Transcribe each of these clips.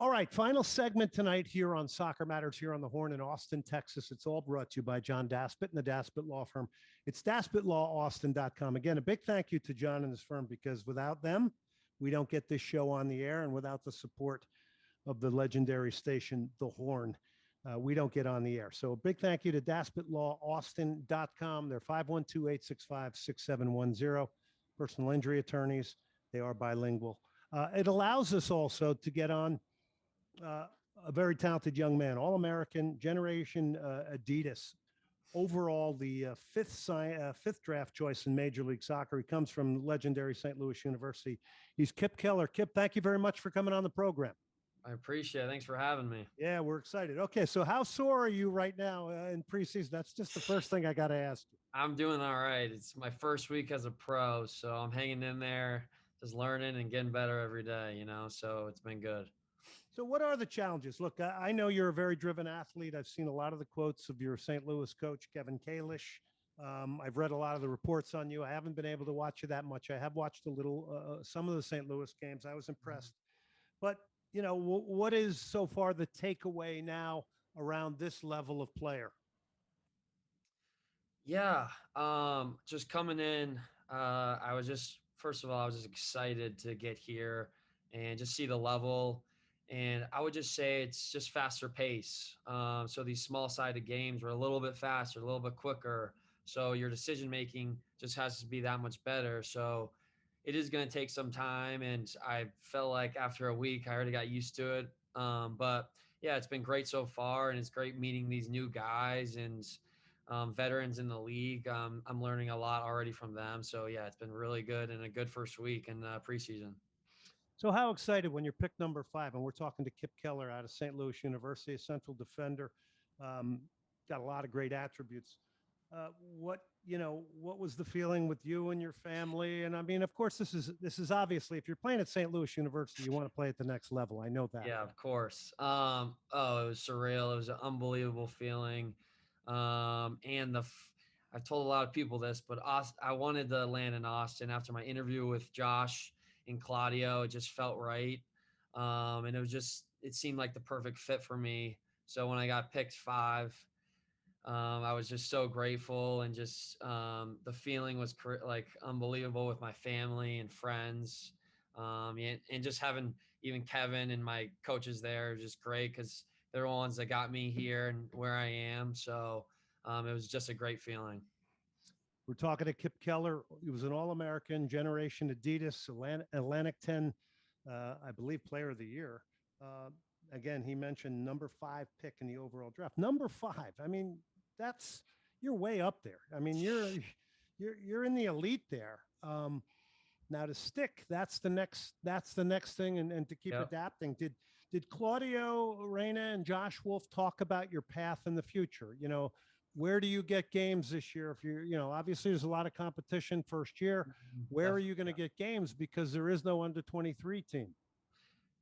All right, final segment tonight here on Soccer Matters here on the Horn in Austin, Texas. It's all brought to you by John Daspit and the Daspit Law Firm. It's daspitlawaustin.com. Again, a big thank you to John and his firm, because without them, we don't get this show on the air, and without the support of the legendary station, The Horn, we don't get on the air. So a big thank you to daspitlawaustin.com. They're 512-865-6710, personal injury attorneys. They are bilingual. It allows us also to get on a very talented young man, All-American, Generation Adidas, overall the fifth draft choice in Major League Soccer. He comes from legendary St. Louis University. He's Kipp Keller. Kipp, thank you very much for coming on the program. I appreciate it. Thanks for having me. Yeah, we're excited. Okay, so how sore are you right now in preseason? That's just the first thing I got to ask you. I'm doing all right. It's my first week as a pro, so I'm hanging in there, just learning and getting better every day, so it's been good. So what are the challenges? Look, I know you're a very driven athlete. I've seen a lot of the quotes of your St. Louis coach, Kevin Kalish. I've read a lot of the reports on you. I haven't been able to watch you that much. I have watched a little, some of the St. Louis games. I was impressed. But, what is so far the takeaway now around this level of player? Yeah, just coming in, first of all, I was just excited to get here and just see the level. And I would just say it's just faster pace. So these small-sided games were a little bit faster, a little bit quicker. So your decision-making just has to be that much better. So it is going to take some time. And I felt like after a week, I already got used to it. But, yeah, it's been great so far. And it's great meeting these new guys and veterans in the league. I'm learning a lot already from them. So, yeah, it's been really good and a good first week in preseason. So how excited when you're picked number 5, and we're talking to Kipp Keller out of St. Louis University, a central defender, got a lot of great attributes. What was the feeling with you and your family? And I mean, of course, this is obviously, if you're playing at St. Louis University, you want to play at the next level. I know that. Yeah, of course. It was surreal. It was an unbelievable feeling. I've told a lot of people this, but I wanted to land in Austin after my interview with Josh and Claudio. It just felt right. And it seemed like the perfect fit for me. So when I got picked 5, I was just so grateful, and just the feeling was like unbelievable with my family and friends. And just having even Kevin and my coaches there was just great, because they're the ones that got me here and where I am. So it was just a great feeling. We're talking to Kipp Keller. He was an All-American, Generation Adidas, Atlantic 10, I believe, Player of the Year. Again, he mentioned number 5 pick in the overall draft. Number 5. I mean, you're way up there. I mean, you're in the elite there. Now to stick, that's the next thing, and to keep adapting. Did Claudio Reyna and Josh Wolf talk about your path in the future? Where do you get games this year? If obviously there's a lot of competition first year. Where are you going to get games, because there is no under 23 team?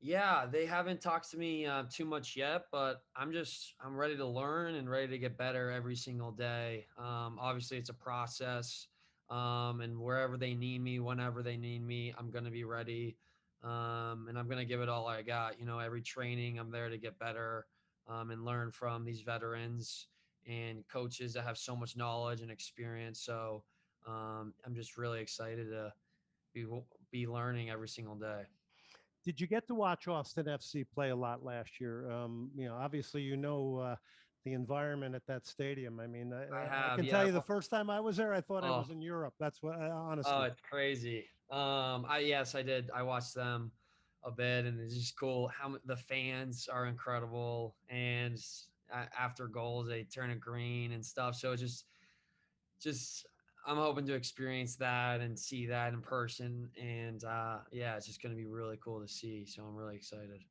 Yeah, they haven't talked to me too much yet, but I'm ready to learn and ready to get better every single day. Obviously it's a process, and wherever they need me, whenever they need me, I'm going to be ready. And I'm going to give it all I got. Every training I'm there to get better, and learn from these veterans and coaches that have so much knowledge and experience. So I'm just really excited to be learning every single day. Did you get to watch Austin FC play a lot last year? Obviously, the environment at that stadium. I mean, I can tell you the first time I was there, I thought I was in Europe. That's what, honestly. Oh, it's crazy. Yes, I did. I watched them a bit, and it's just cool how the fans are incredible. And after goals, they turn it green and stuff. So it's just I'm hoping to experience that and see that in person. And it's just going to be really cool to see. So I'm really excited.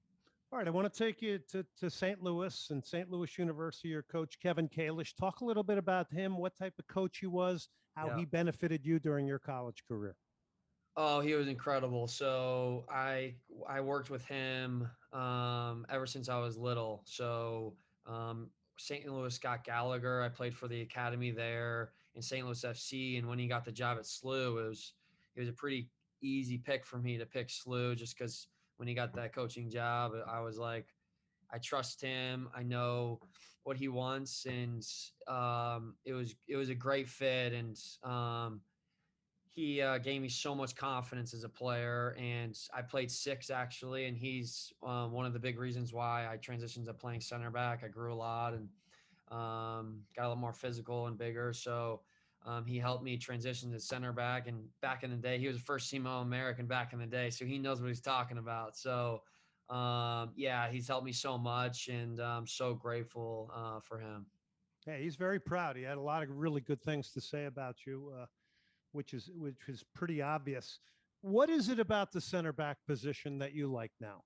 All right, I want to take you to St. Louis and St. Louis University. Your coach, Kevin Kalish. Talk a little bit about him, what type of coach he was, how he benefited you during your college career. Oh, he was incredible. So I worked with him ever since I was little. So St. Louis Scott Gallagher, I played for the academy there in St. Louis FC. And when he got the job at SLU, it was a pretty easy pick for me to pick SLU, just because when he got that coaching job. I was like, I trust him. I know what he wants, and it was a great fit. And he gave me so much confidence as a player. And I played six actually, and he's one of the big reasons why I transitioned to playing center back. I grew a lot and got a little more physical and bigger. So he helped me transition to center back. And back in the day, he was a first team All American back in the day, so he knows what he's talking about. So yeah, he's helped me so much, and I'm so grateful for him. Yeah, he's very proud. He had a lot of really good things to say about you, which is pretty obvious. What is it about the center back position that you like now?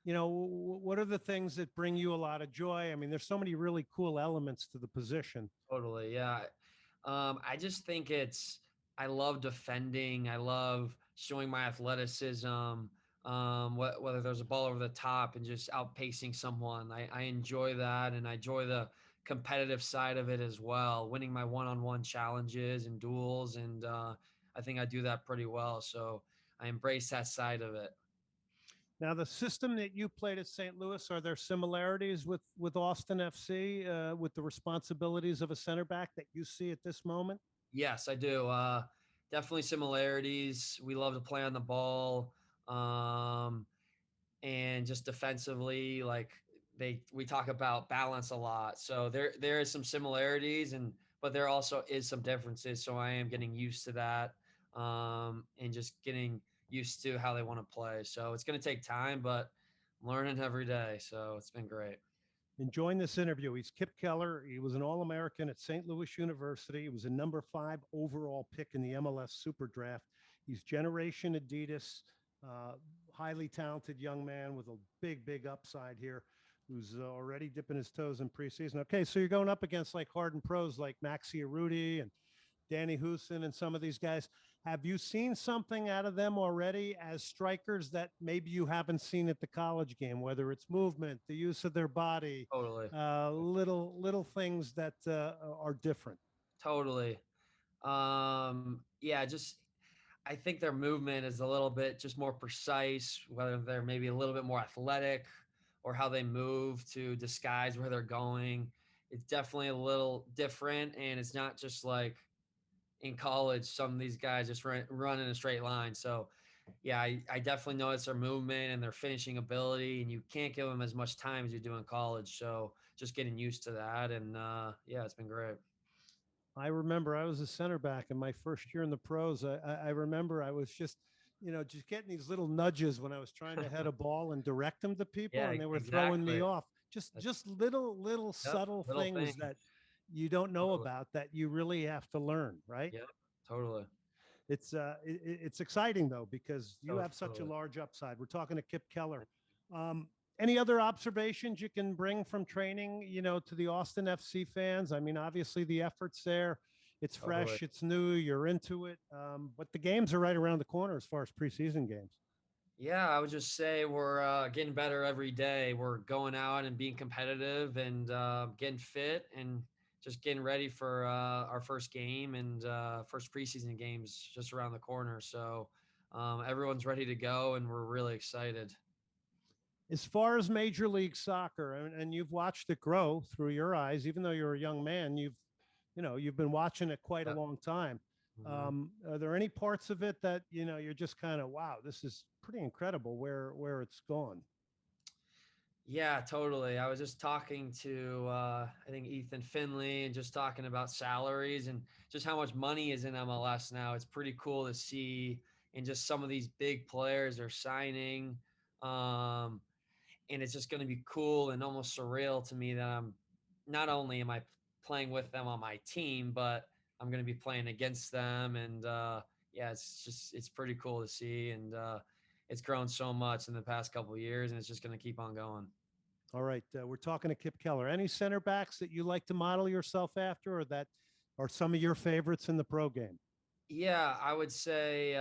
What are the things that bring you a lot of joy? I mean, there's so many really cool elements to the position. Totally, yeah. I just think I love defending. I love showing my athleticism. Whether there's a ball over the top and just outpacing someone, I enjoy that, and I enjoy the competitive side of it as well. Winning my one-on-one challenges and duels, and I think I do that pretty well. So I embrace that side of it. Now, the system that you played at St. Louis, are there similarities with Austin FC, with the responsibilities of a center back that you see at this moment? Yes, I do. Definitely similarities. We love to play on the ball. Um, and just defensively, like we talk about balance a lot. So there is some similarities, and but there also is some differences. So I am getting used to that, and just getting used to how they want to play. So it's going to take time, but I'm learning every day. So it's been great. Enjoying this interview. He's Kipp Keller. He was an All American at St. Louis University. He was a number 5 overall pick in the MLS Super Draft. He's Generation Adidas, uh, highly talented young man with a big upside here, who's already dipping his toes in preseason. Okay, so you're going up against like hardened pros like Maxi Arudi and Danny Houston and some of these guys. Have you seen something out of them already as strikers that maybe you haven't seen at the college game, whether it's movement, the use of their body, Totally, little things that are different? totally. Yeah, just I think their movement is a little bit just more precise, whether they're maybe a little bit more athletic or how they move to disguise where they're going. It's definitely a little different. And it's not just like in college, some of these guys just run in a straight line. So, yeah, I definitely notice their movement and their finishing ability, and you can't give them as much time as you do in college. So, just getting used to that. And yeah, it's been great. I remember I was a center back in my first year in the pros. I remember I was just getting these little nudges when I was trying to head a ball and direct them to people, Yeah, and they were throwing me exactly. off. Just little Yep, subtle little things things. that you don't know Totally. about that you really have to learn, right? Yep, totally. It's exciting though because you have such a Totally. large upside. We're talking to Kipp Keller. Um, any other observations you can bring from training, to the Austin FC fans? I mean, obviously the effort's there. It's Totally. fresh, it's new, you're into it. But the games are right around the corner as far as preseason games. Yeah, I would just say we're getting better every day. We're going out and being competitive and getting fit and just getting ready for our first game and first preseason games just around the corner. So everyone's ready to go and we're really excited. As far as Major League Soccer, and you've watched it grow through your eyes, even though you're a young man, you've been watching it quite a Yep. long time. Mhm. Are there any parts of it that you're just kind of, wow, this is pretty incredible where it's gone? Yeah, totally. I was just talking to I think Ethan Finley and just talking about salaries and just how much money is in MLS now. It's pretty cool to see, and just some of these big players are signing. Um, and it's just going to be cool and almost surreal to me that I'm not only am I playing with them on my team, but I'm going to be playing against them. And yeah, it's pretty cool to see, and it's grown so much in the past couple of years, and it's just going to keep on going. All right, we're talking to Kipp Keller. Any center backs that you like to model yourself after, or that are some of your favorites in the pro game? Yeah, I would say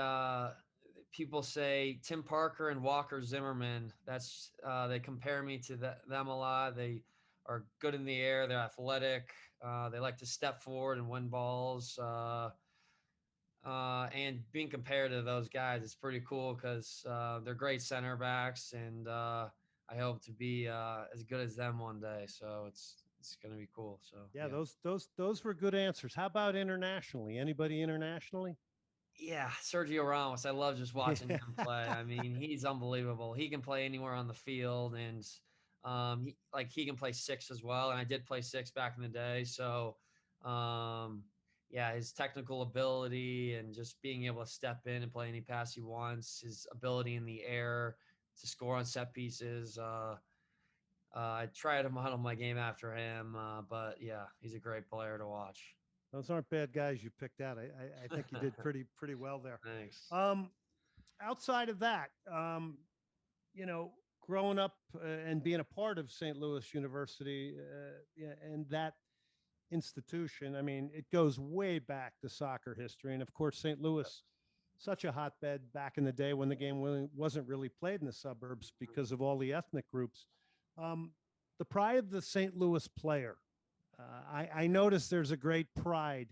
people say Tim Parker and Walker Zimmerman. That's they compare me to them a lot. They are good in the air. They're athletic. They like to step forward and win balls. And being compared to those guys, it's pretty cool because they're great center backs, and I hope to be as good as them one day. So it's gonna be cool. So Yeah, yeah. those were good answers. How about internationally? Anybody internationally? Yeah, Sergio Ramos. I love just watching Yeah. him play. I mean, he's unbelievable. He can play anywhere on the field, and he can play six as well. And I did play six back in the day, so um, yeah, his technical ability and just being able to step in and play any pass he wants, his ability in the air to score on set pieces. I tried to model my game after him, but yeah, he's a great player to watch. Those aren't bad guys you picked out. I think you did pretty well there. Thanks. Um, outside of that, you know, growing up and being a part of St. Louis University, yeah, and that institution, I mean, it goes way back to soccer history. And of course, St. Louis, such a hotbed back in the day when the game wasn't really played in the suburbs because of all the ethnic groups. Um, the pride of the St. Louis player. I noticed there's a great pride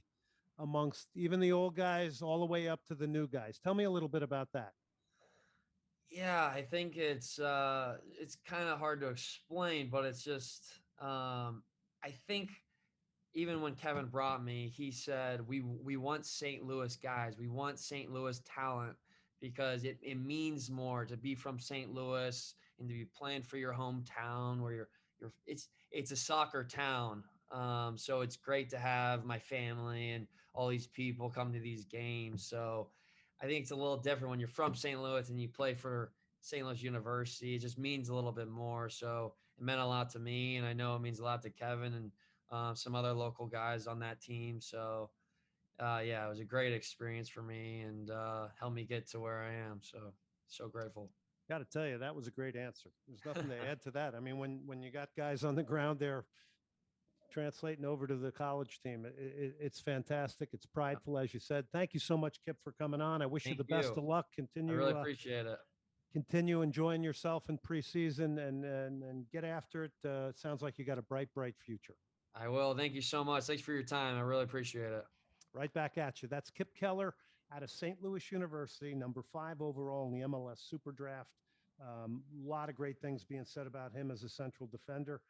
amongst even the old guys all the way up to the new guys. Tell me a little bit about that. Yeah, I think it's kind of hard to explain, but it's just I think even when Kevin brought me, he said we want St. Louis guys, we want St. Louis talent because it means more to be from St. Louis and to be playing for your hometown where you're it's a soccer town. So it's great to have my family and all these people come to these games. So I think it's a little different when you're from St. Louis and you play for St. Louis University. It just means a little bit more. So it meant a lot to me, and I know it means a lot to Kevin and some other local guys on that team. So yeah, it was a great experience for me and helped me get to where I am. So grateful. Got to tell you, that was a great answer. There's nothing to add to that. I mean, when you got guys on the ground there translating over to the college team, it's fantastic. It's prideful, as you said. Thank you so much, Kip, for coming on. I wish you Thank the best you. of luck. I really appreciate it. Continue enjoying yourself in preseason and get after it. Sounds like you got a bright future. I will. Thank you so much. Thanks for your time. I really appreciate it. Right back at you. That's Kipp Keller out of St. Louis University, number 5 overall in the MLS Super Draft. A lot of great things being said about him as a central defender,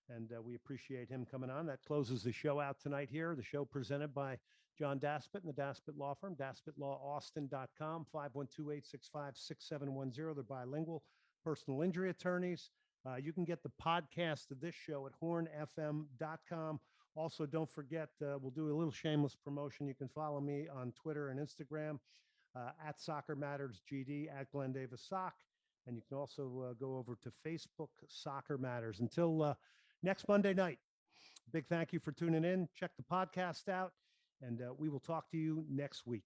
and we appreciate him coming on. That closes the show out tonight here. The show presented by John Daspit and the Daspit Law Firm, daspitlawaustin.com, 512-865-6710. They're bilingual personal injury attorneys. You can get the podcast of this show at hornfm.com. Also, don't forget, we'll do a little shameless promotion. You can follow me on Twitter and Instagram at Soccer Matters GD, at Glenn Davis Sock. And you can also go over to Facebook, Soccer Matters. Until next Monday night, big thank you for tuning in. Check the podcast out, and we will talk to you next week.